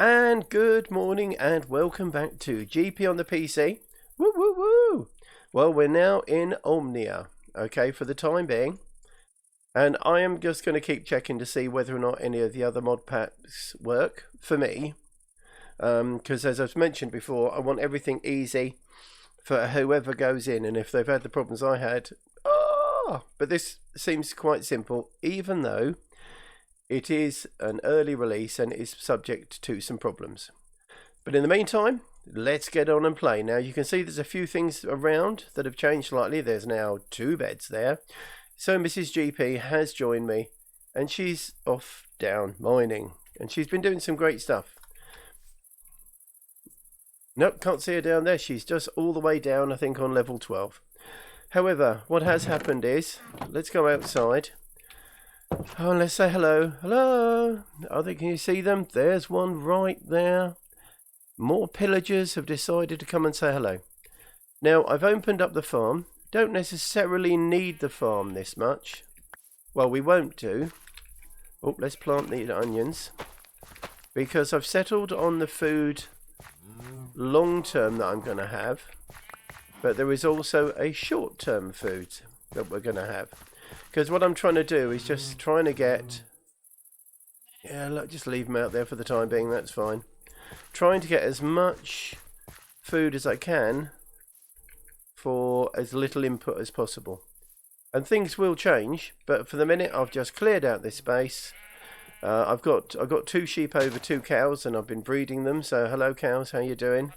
And good morning and welcome back to GP on the PC. Woo woo woo! Well, we're now in Omnia, okay, for the time being. And I am just going to keep checking to see whether or not any of the other mod packs work for me. Because as I've mentioned before, I want everything easy for whoever goes in. And if they've had the problems I had, but this seems quite simple, even though it is an early release and is subject to some problems. But in the meantime, let's get on and play. Now you can see there's a few things around that have changed slightly. There's now 2 beds there. So Mrs. GP has joined me and she's off down mining. And she's been doing some great stuff. Nope, can't see her down there. She's just all the way down, I think, on level 12. However, what has happened is, let's go outside. Oh, let's say hello. Hello. Can you see them? There's one right there. More pillagers have decided to come and say hello. Now, I've opened up the farm. Don't necessarily need the farm this much. Well, we won't do. Oh, let's plant the onions. Because I've settled on the food long term that I'm going to have. But there is also a short term food that we're going to have. Because what I'm trying to do is just trying to get... Yeah, look, just leave them out there for the time being, that's fine. Trying to get as much food as I can for as little input as possible. And things will change, but for the minute I've just cleared out this space. I've got 2 sheep over 2 cows and I've been breeding them, so hello cows, how you doing?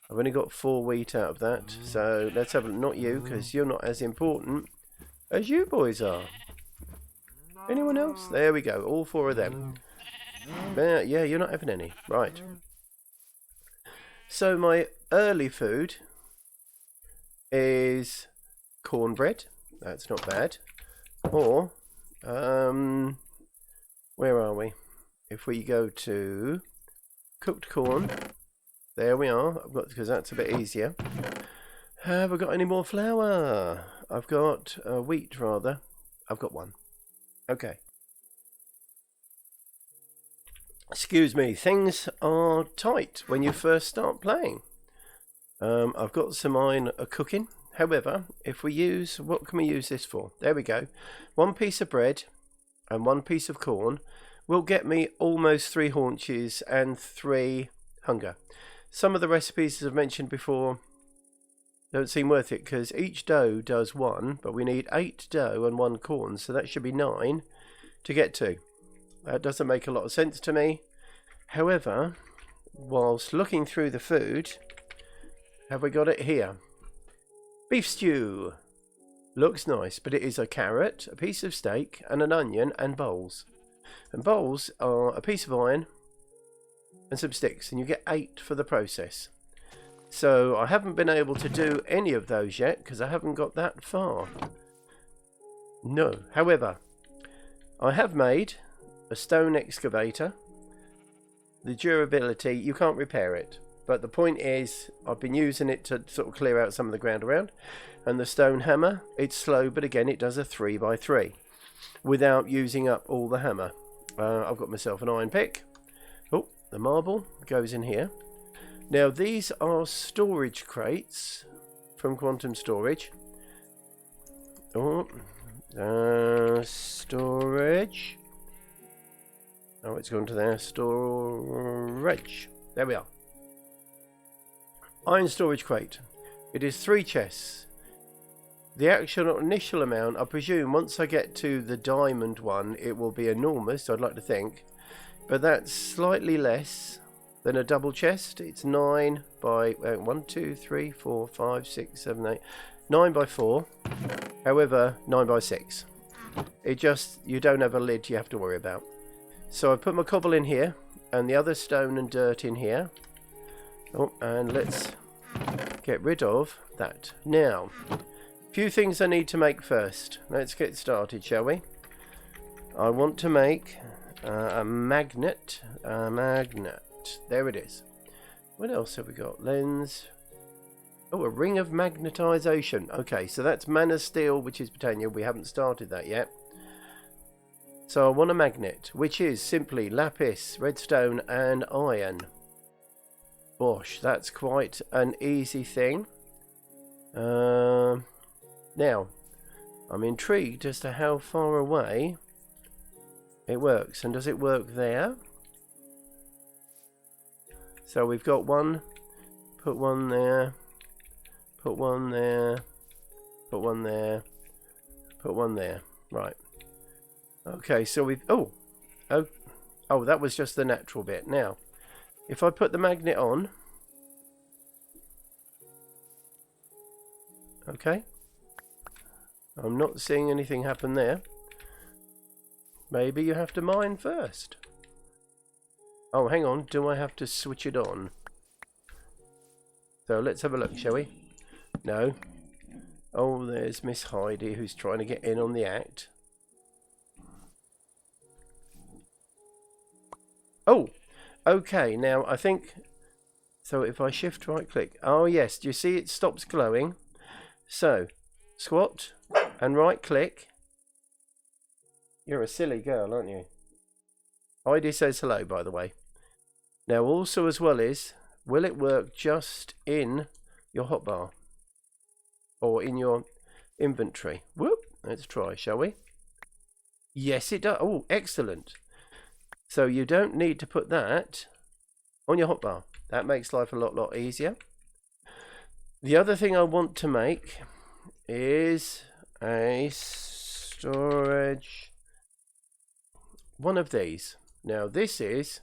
I've only got 4 wheat out of that, so let's have a look. Not you, because you're not as important as you boys are. Anyone else? There we go, all 4 of them. Yeah, you're not having any. Right. So my early food is cornbread. That's not bad. Or, where are we? If we go to cooked corn, there we are. I've got, because that's a bit easier. Have I got any more flour? I've got wheat, rather. I've got 1. Okay. Excuse me. Things are tight when you first start playing. I've got some iron cooking. However, if we use... What can we use this for? There we go. 1 piece of bread and 1 piece of corn will get me almost 3 haunches and 3 hunger. Some of the recipes, as I've mentioned before, don't seem worth it because each dough does 1, but we need 8 dough and 1 corn, so that should be 9 to get to. That doesn't make a lot of sense to me. However, whilst looking through the food, have we got it here? Beef stew. Looks nice, but it is a carrot, a piece of steak, and an onion, and bowls. And bowls are a piece of iron and some sticks, and you get 8 for the process. So I haven't been able to do any of those yet because I haven't got that far. No. However, I have made a stone excavator. The durability, you can't repair it. But the point is, I've been using it to sort of clear out some of the ground around. And the stone hammer, it's slow, but again, it does a 3x3 without using up all the hammer. I've got myself an iron pick. Oh, the marble goes in here. Now, these are storage crates from Quantum Storage. Oh, storage. Oh, it's gone to there. Storage. There we are. Iron storage crate. It is 3 chests. The actual initial amount, I presume, once I get to the diamond one, it will be enormous, I'd like to think. But that's slightly less than a double chest. It's 9 by 1, 2, 3, 4, 5, 6, 7, 8. 9 by 4. However, 9 by 6. It just, you don't have a lid you have to worry about. So I put my cobble in here and the other stone and dirt in here. Oh, and let's get rid of that. Now, a few things I need to make first. Let's get started, shall we? I want to make a magnet. There it is. What else have we got? Lens. Oh, a ring of magnetization. Okay, so that's mana steel, which is Botany. We haven't started that yet. So I want a magnet, which is simply lapis, redstone and iron. Bosh, that's quite an easy thing. Now, I'm intrigued as to how far away it works. And does it work there? So we've got one, put one there, put one there, put one there, put one there. Right. Okay, so we've... Oh, that was just the natural bit. Now, if I put the magnet on... Okay. I'm not seeing anything happen there. Maybe you have to mine first. Oh, hang on. Do I have to switch it on? So let's have a look, shall we? No. Oh, there's Miss Heidi who's trying to get in on the act. Oh, okay. Now, I think... So if I shift right click... Oh, yes. Do you see it stops glowing? So, squat and right click. You're a silly girl, aren't you? Heidi says hello, by the way. Now, also as well is, will it work just in your hotbar? Or in your inventory? Whoop! Let's try, shall we? Yes, it does. Oh, excellent. So you don't need to put that on your hotbar. That makes life a lot easier. The other thing I want to make is a storage, one of these. Now this is,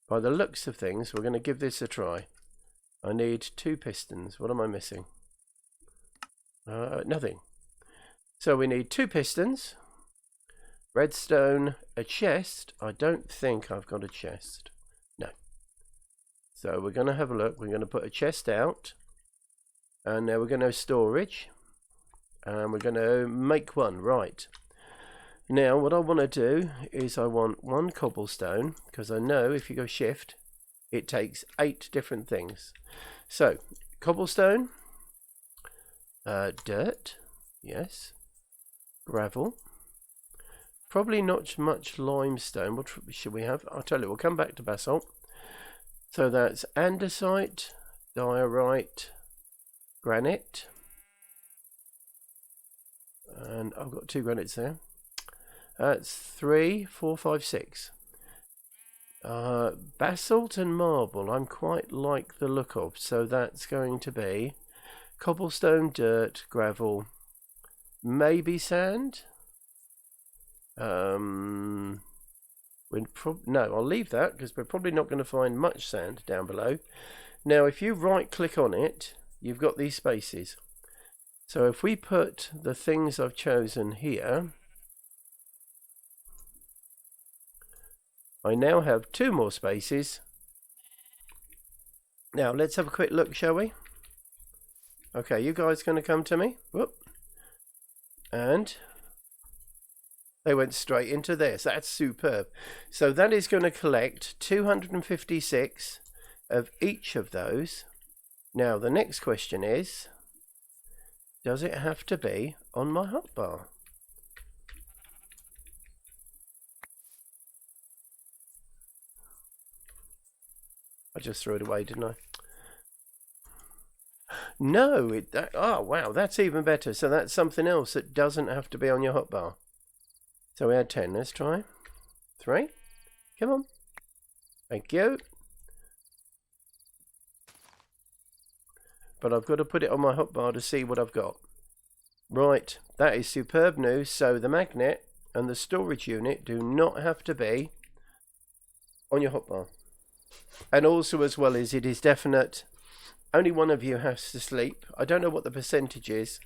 by the looks of things, we're going to give this a try. I need 2 pistons. What am I missing? Nothing. So we need 2 pistons, redstone, a chest. I don't think I've got a chest. No. So we're going to have a look. We're going to put a chest out. And now we're going to storage. And we're going to make one. Right. Now what I want to do is I want 1 cobblestone. Because I know if you go shift, it takes 8 different things. So, cobblestone. Dirt. Yes. Gravel. Probably not much limestone. What should we have? I'll tell you, we'll come back to basalt. So that's andesite, diorite, granite. And I've got 2 granites there. That's 3, 4, 5, 6. Basalt and marble, I'm quite like the look of. So that's going to be cobblestone, dirt, gravel, maybe sand. No, I'll leave that because we're probably not going to find much sand down below. Now, if you right click on it, you've got these spaces. So if we put the things I've chosen here, I now have 2 more spaces. Now, let's have a quick look, shall we? Okay, you guys going to come to me? Whoop. And they went straight into this. That's superb. So that is going to collect 256 of each of those. Now, the next question is, does it have to be on my hotbar? I just threw it away, didn't I? No, oh wow, that's even better. So that's something else that doesn't have to be on your hotbar. So we had 10. Let's try 3. Come on. Thank you. But I've got to put it on my hotbar to see what I've got. Right, that is superb news. So the magnet and the storage unit do not have to be on your hotbar. And also as well as it is definite, only one of you has to sleep. I don't know what the percentage is,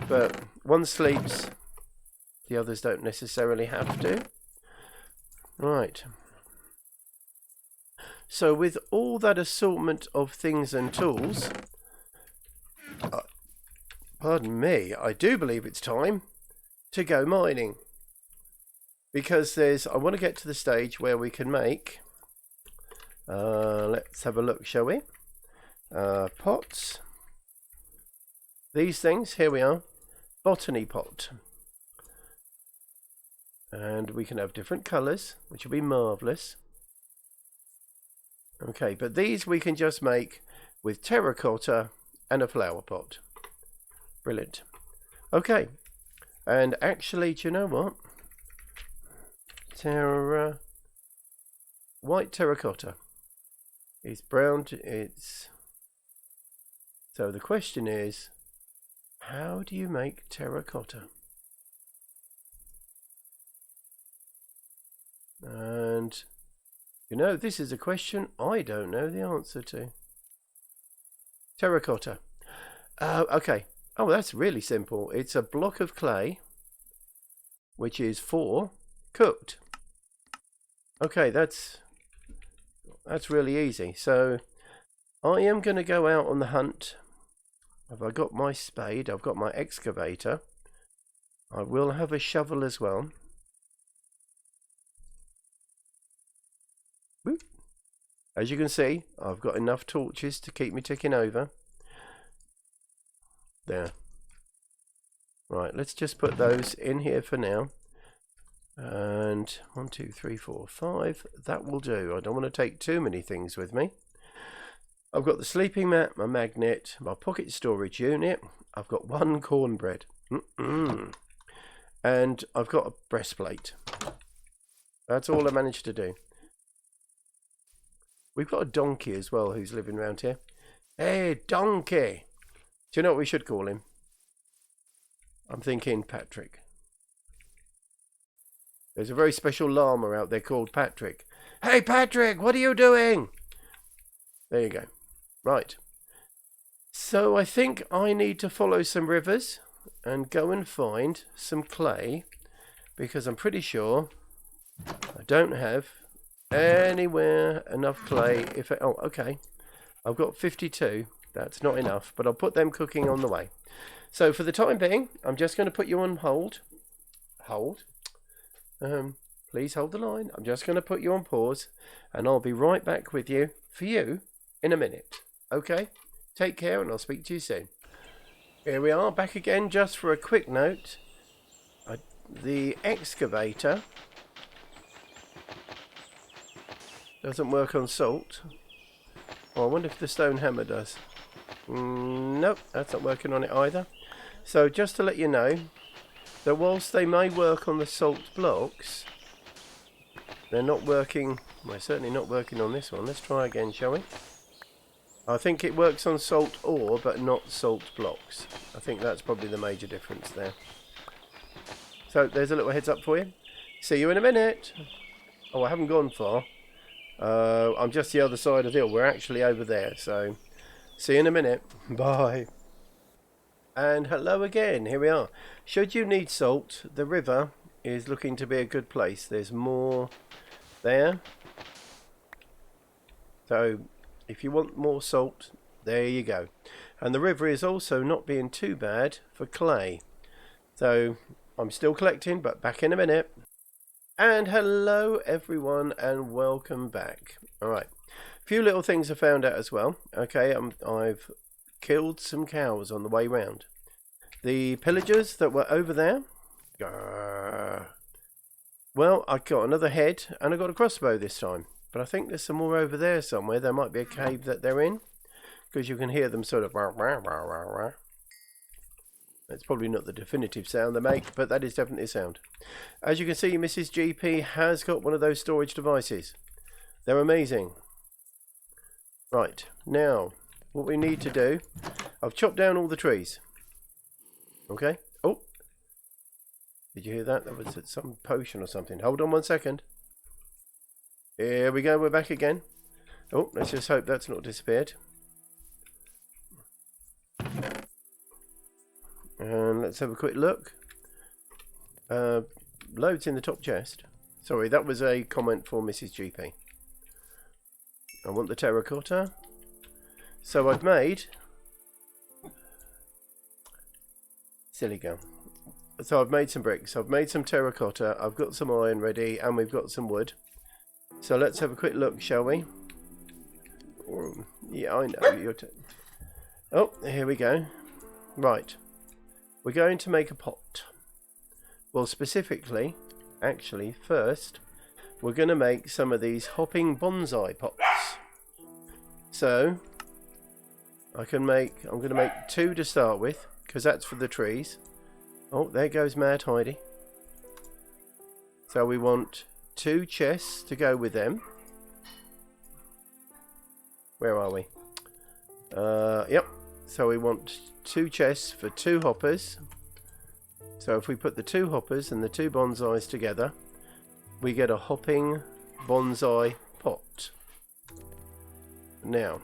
but one sleeps, the others don't necessarily have to. Right. So with all that assortment of things and tools, pardon me, I do believe it's time to go mining. Because I want to get to the stage where we can make, let's have a look, shall we? Pots. These things, here we are. Botany Pot. And we can have different colours, which will be marvellous. Okay, but these we can just make with terracotta and a flower pot. Brilliant. Okay, and actually, do you know what? White terracotta. It's brown. So the question is, how do you make terracotta? And you know, this is a question I don't know the answer to. Terracotta. Okay. Oh, that's really simple. It's a block of clay, which is 4 cooked. Okay, that's really easy. So I am going to go out on the hunt. Have I got my spade? I've got my excavator. I will have a shovel as well. Whoop. As you can see, I've got enough torches to keep me ticking over. There. Right, let's just put those in here for now. And 1, 2, 3, 4, 5. That will do. I don't want to take too many things with me. I've got the sleeping mat, my magnet, my pocket storage unit. I've got 1 cornbread. And I've got a breastplate. That's all I managed to do. We've got a donkey as well who's living around here. Hey, donkey! Do you know what we should call him? I'm thinking Patrick. There's a very special llama out there called Patrick. Hey, Patrick, what are you doing? There you go. Right. So I think I need to follow some rivers and go and find some clay, because I'm pretty sure I don't have anywhere enough clay. Oh, okay. I've got 52. That's not enough, but I'll put them cooking on the way. So for the time being, I'm just going to put you on hold. Hold. Please hold the line. I'm just going to put you on pause, and I'll be right back with you for you in a minute. Okay? Take care, and I'll speak to you soon. Here we are, back again. Just for a quick note, the excavator doesn't work on salt. Oh, I wonder if the stone hammer does. Nope, that's not working on it either. So just to let you know that whilst they may work on the salt blocks, they're not working. Well, certainly not working on this one. Let's try again, shall we? I think it works on salt ore, but not salt blocks. I think that's probably the major difference there. So there's a little heads up for you. See you in a minute. Oh, I haven't gone far. I'm just the other side of the hill. We're actually over there. So see you in a minute. Bye. And hello again. Here we are. Should you need salt, the river is looking to be a good place. There's more there. So if you want more salt, there you go. And the river is also not being too bad for clay. So I'm still collecting, but back in a minute. And hello everyone, and welcome back. Alright, a few little things I found out as well. Okay, I've killed some cows on the way round. The pillagers that were over there, well, I got another head and I got a crossbow this time. But I think there's some more over there somewhere. There might be a cave that they're in, because you can hear them sort of. That's probably not the definitive sound they make, but that is definitely a sound. As you can see, Mrs. GP has got one of those storage devices. They're amazing. Right, now, what we need to do, I've chopped down all the trees. Okay. Oh, did you hear that? That was some potion or something. Hold on 1 second. Here we go, we're back again. Oh, let's just hope that's not disappeared. And let's have a quick look. Loads in the top chest. Sorry, that was a comment for Mrs. GP. I want the terracotta. So I've made... Silly girl. So I've made some bricks. I've made some terracotta. I've got some iron ready, and we've got some wood. So let's have a quick look, shall we? Yeah, I know. Oh, here we go. Right. We're going to make a pot. Well, specifically, Actually, first, we're going to make some of these hopping bonsai pots. So, I'm going to make 2 to start with, because that's for the trees. Oh, there goes Mad Heidi. So we want 2 chests to go with them. Where are we? Yep. So we want 2 chests for 2 hoppers. So if we put the 2 hoppers and the 2 bonsais together, we get a hopping bonsai pot. Now,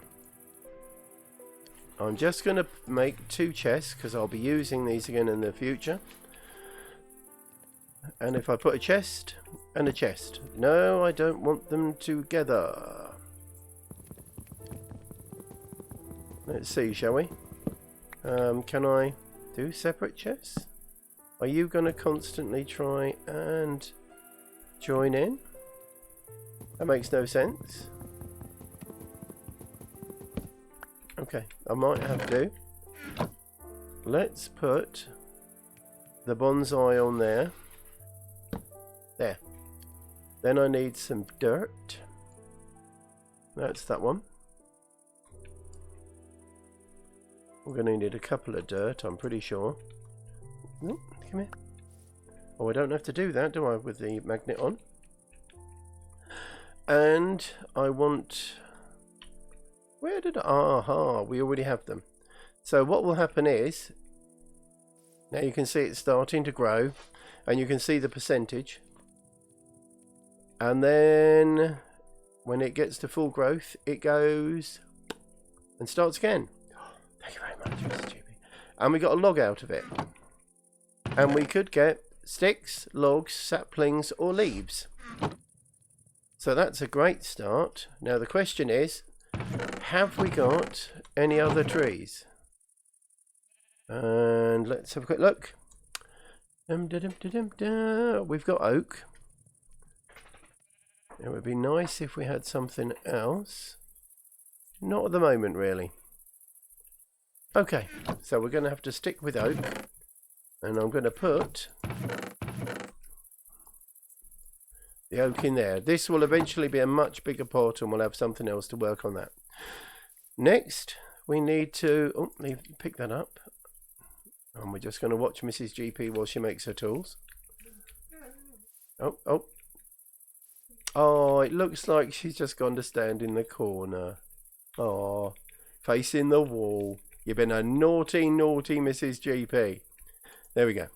I'm just going to make 2 chests because I'll be using these again in the future. And if I put a chest and a chest, no, I don't want them together. Let's see, shall we? Can I do separate chests? Are you going to constantly try and join in? That makes no sense. Okay, I might have to. Let's put the bonsai on there. There. Then I need some dirt. That's that one. We're going to need a couple of dirt, I'm pretty sure. Ooh, come here. Oh, I don't have to do that, do I, with the magnet on? And I want... Where did I... Aha, we already have them. So what will happen is... Now you can see it's starting to grow. And you can see the percentage. And then... When it gets to full growth, it goes... And starts again. Thank you very much, Mr. GB. And we got a log out of it. And we could get sticks, logs, saplings, or leaves. So that's a great start. Now the question is, have we got any other trees? And let's have a quick look. We've got oak. It would be nice if we had something else. Not at the moment, really. Okay, so we're going to have to stick with oak. And I'm going to put the oak in there. This will eventually be a much bigger pot and we'll have something else to work on that. Next, we need to pick that up. And we're just going to watch Mrs. GP while she makes her tools. Oh, it looks like she's just gone to stand in the corner. Oh, facing the wall. You've been a naughty, naughty Mrs. GP. There we go.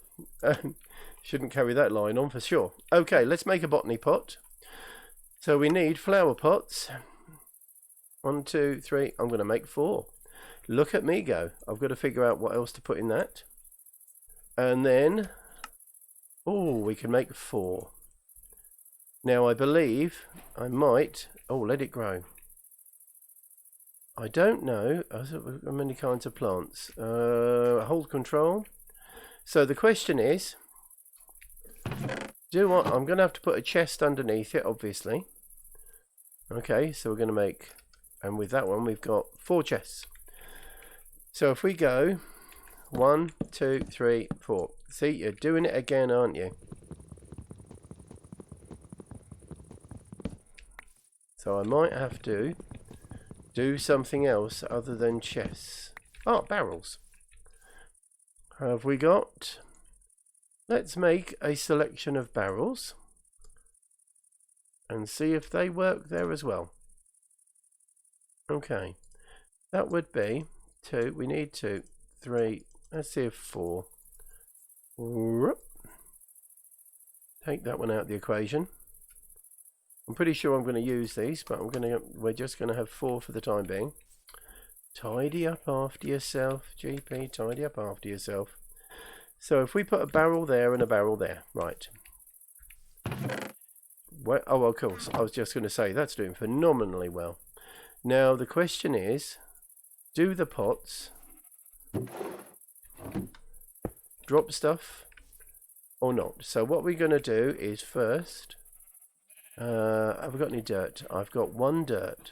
Shouldn't carry that line on for sure. Okay, let's make a botany pot. So we need flower pots. 1, 2, 3. I'm going to make 4. Look at me go. I've got to figure out what else to put in that. And then, oh, we can make 4. Now I believe I might, let it grow. I don't know. How many kinds of plants? Hold control. So the question is, I'm going to have to put a chest underneath it, obviously. Okay, so we're going to make, and with that one we've got 4 chests. So if we go 1, 2, 3, 4. See, you're doing it again, aren't you? So I might have to do something else other than chests. Oh, barrels. Have we got... Let's make a selection of barrels and see if they work there as well. Okay, that would be 2. We need 2, 3. Let's see if 4. Take that one out of the equation. I'm pretty sure I'm going to use these, but we're just going to have 4 for the time being. Tidy up after yourself, GP. Tidy up after yourself. So if we put a barrel there and a barrel there, right. Well, oh, of course, I was just going to say, that's doing phenomenally well. Now, the question is, do the pots drop stuff or not? So what we're going to do is first, have we got any dirt? I've got 1 dirt.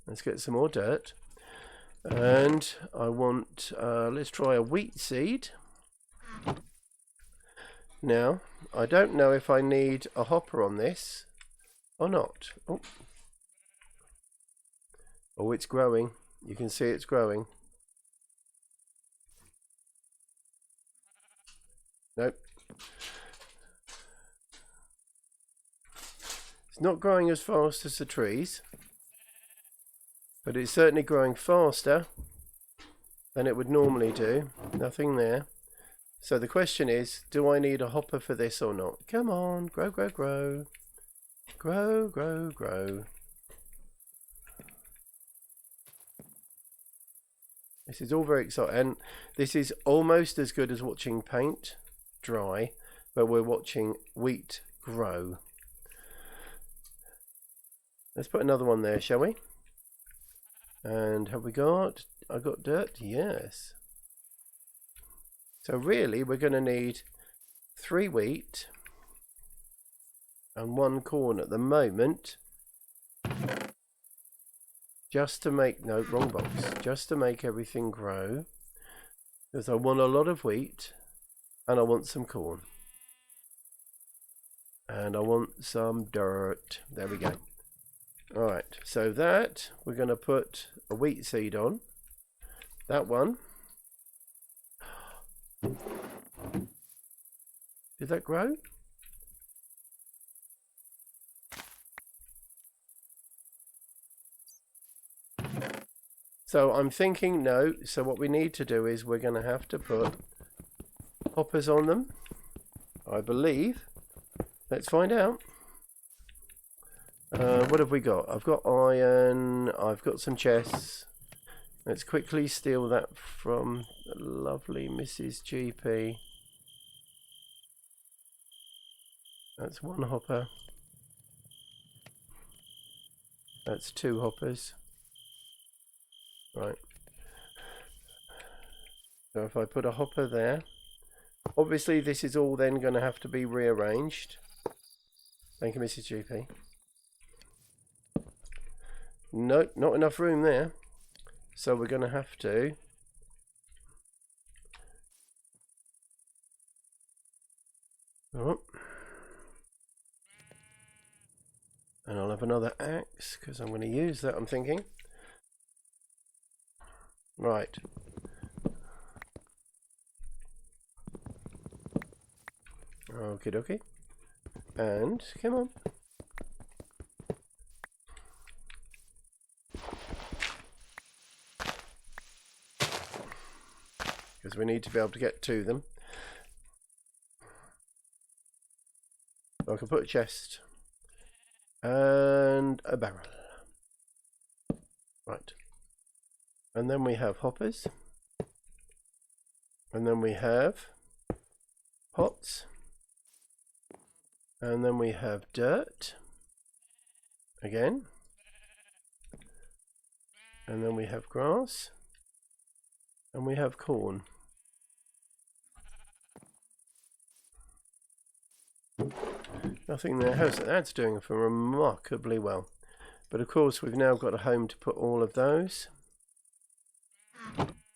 Let's get some more dirt. And I want, let's try a wheat seed. Now, I don't know if I need a hopper on this or not. Oh, oh, it's growing. You can see it's growing. Nope. It's not growing as fast as the trees, but it's certainly growing faster than it would normally do. Nothing there. So the question is, do I need a hopper for this or not? Come on, grow, grow, grow. Grow, grow, grow. This is all very exciting. And this is almost as good as watching paint dry, but we're watching wheat grow. Let's put another one there, shall we? And have we got... I got dirt? Yes. So really, we're going to need 3 wheat and 1 corn at the moment, just to make, no, wrong box, just to make everything grow, because I want a lot of wheat and I want some corn and I want some dirt. There we go. Alright, so that we're going to put a wheat seed on. That one. Did that grow? So I'm thinking no. So what we need to do is we're going to have to put hoppers on them, I believe. Let's find out. What have we got? I've got iron. I've got some chests. Let's quickly steal that from the lovely Mrs. GP. That's 1 hopper. That's 2 hoppers. Right. So if I put a hopper there, obviously this is all then going to have to be rearranged. Thank you, Mrs. GP. Nope, not enough room there. So we're going to have to and I'll have another axe because I'm going to use that, I'm thinking. Right. Okie dokie. And come on. Because we need to be able to get to them. I can put a chest and a barrel. Right. And then we have hoppers. And then we have pots. And then we have dirt. Again. And then we have grass. And we have corn. Nothing there. That's doing it remarkably well. But of course we've now got a home to put all of those.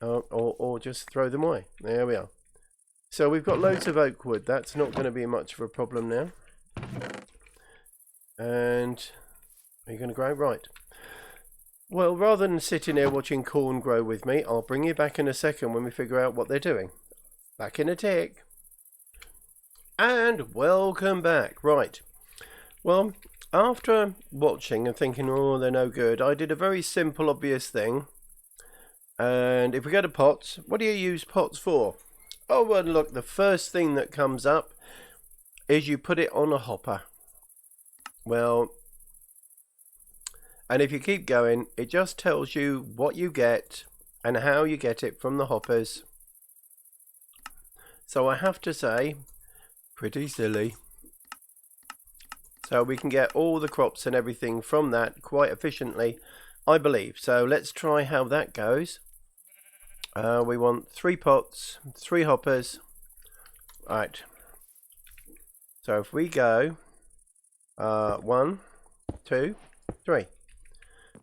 Or just throw them away. There we are. So we've got loads of oak wood. That's not going to be much of a problem now. And are you going to grow? Right. Well, rather than sitting here watching corn grow with me, I'll bring you back in a second when we figure out what they're doing. Back in a tick. And welcome back. Right. Well, after watching and thinking, oh, they're no good, I did a very simple, obvious thing. And if we go to pots, what do you use pots for? Oh, well, look, the first thing that comes up is you put it on a hopper. Well, and if you keep going, it just tells you what you get and how you get it from the hoppers. So I have to say, pretty silly. So we can get all the crops and everything from that quite efficiently, I believe. So let's try how that goes. We want 3 pots, 3 hoppers. Right. So if we go 1, 2, 3.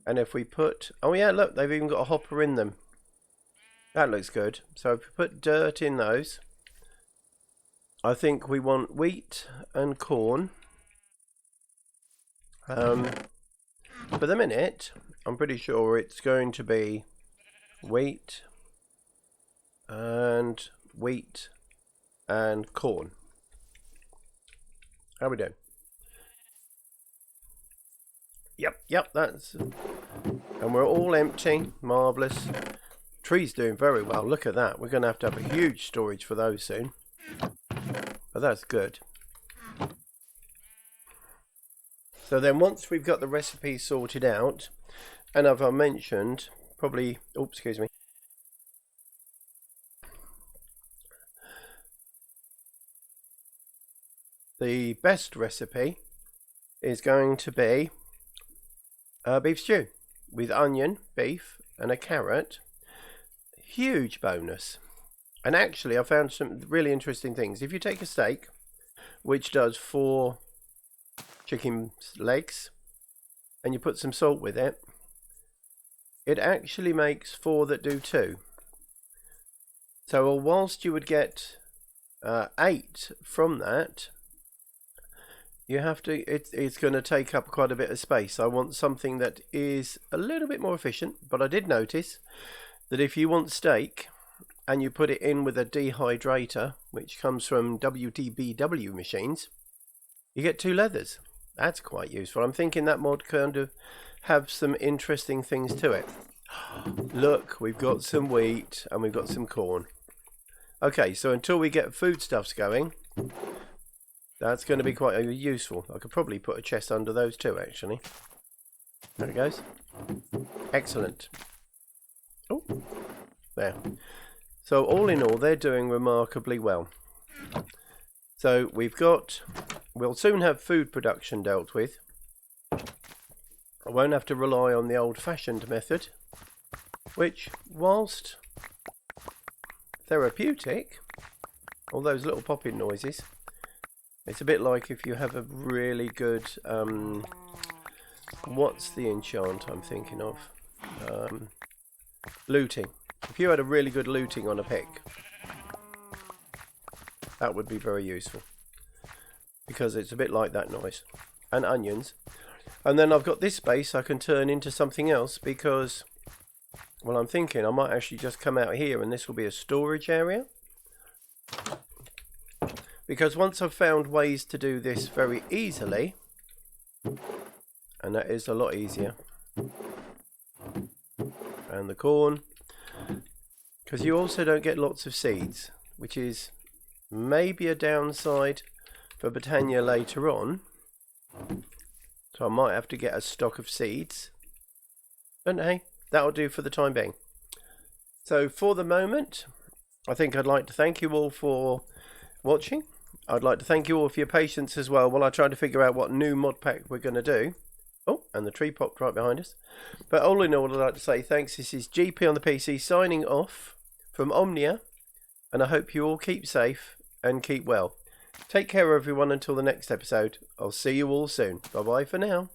And if we put, oh yeah, look, they've even got a hopper in them. That looks good. So if we put dirt in those, I think we want wheat and corn. For the minute, I'm pretty sure it's going to be wheat and corn. How we doing? Yep, that's... And we're all empty. Marvellous. Tree's doing very well. Look at that. We're going to have a huge storage for those soon. But that's good. So then once we've got the recipe sorted out, and as I mentioned, probably... Oops, excuse me. The best recipe is going to be beef stew with onion, beef and a carrot. Huge bonus. And actually I found some really interesting things. If you take a steak which does 4 chicken legs and you put some salt with it, it actually makes 4 that do 2. So whilst you would get 8 from that, you have to, it's going to take up quite a bit of space. I want something that is a little bit more efficient, but I did notice that if you want steak and you put it in with a dehydrator, which comes from FTBA machines, you get 2 leathers. That's quite useful. I'm thinking that mod kind of have some interesting things to it. Look, we've got some wheat and we've got some corn. Okay, so until we get foodstuffs going, that's going to be quite useful. I could probably put a chest under those too, actually. There it goes. Excellent. Oh, there. So all in all, they're doing remarkably well. So we'll soon have food production dealt with. I won't have to rely on the old-fashioned method, which, whilst therapeutic, all those little popping noises, it's a bit like if you have a really good, what's the enchant I'm thinking of? Looting. If you had a really good looting on a pick, that would be very useful, because it's a bit like that noise. And onions. And then I've got this space I can turn into something else, because, well, I'm thinking I might actually just come out here and this will be a storage area. Because once I've found ways to do this very easily, and that is a lot easier, and the corn, because you also don't get lots of seeds, which is maybe a downside for Botany later on, so I might have to get a stock of seeds, but hey, that'll do for the time being. So for the moment, I think I'd like to thank you all for watching. I'd like to thank you all for your patience as well while I try to figure out what new mod pack we're going to do. Oh, and the tree popped right behind us. But all in all, I'd like to say thanks. This is GP on the PC signing off from Omnia, and I hope you all keep safe and keep well. Take care everyone until the next episode. I'll see you all soon. Bye bye for now.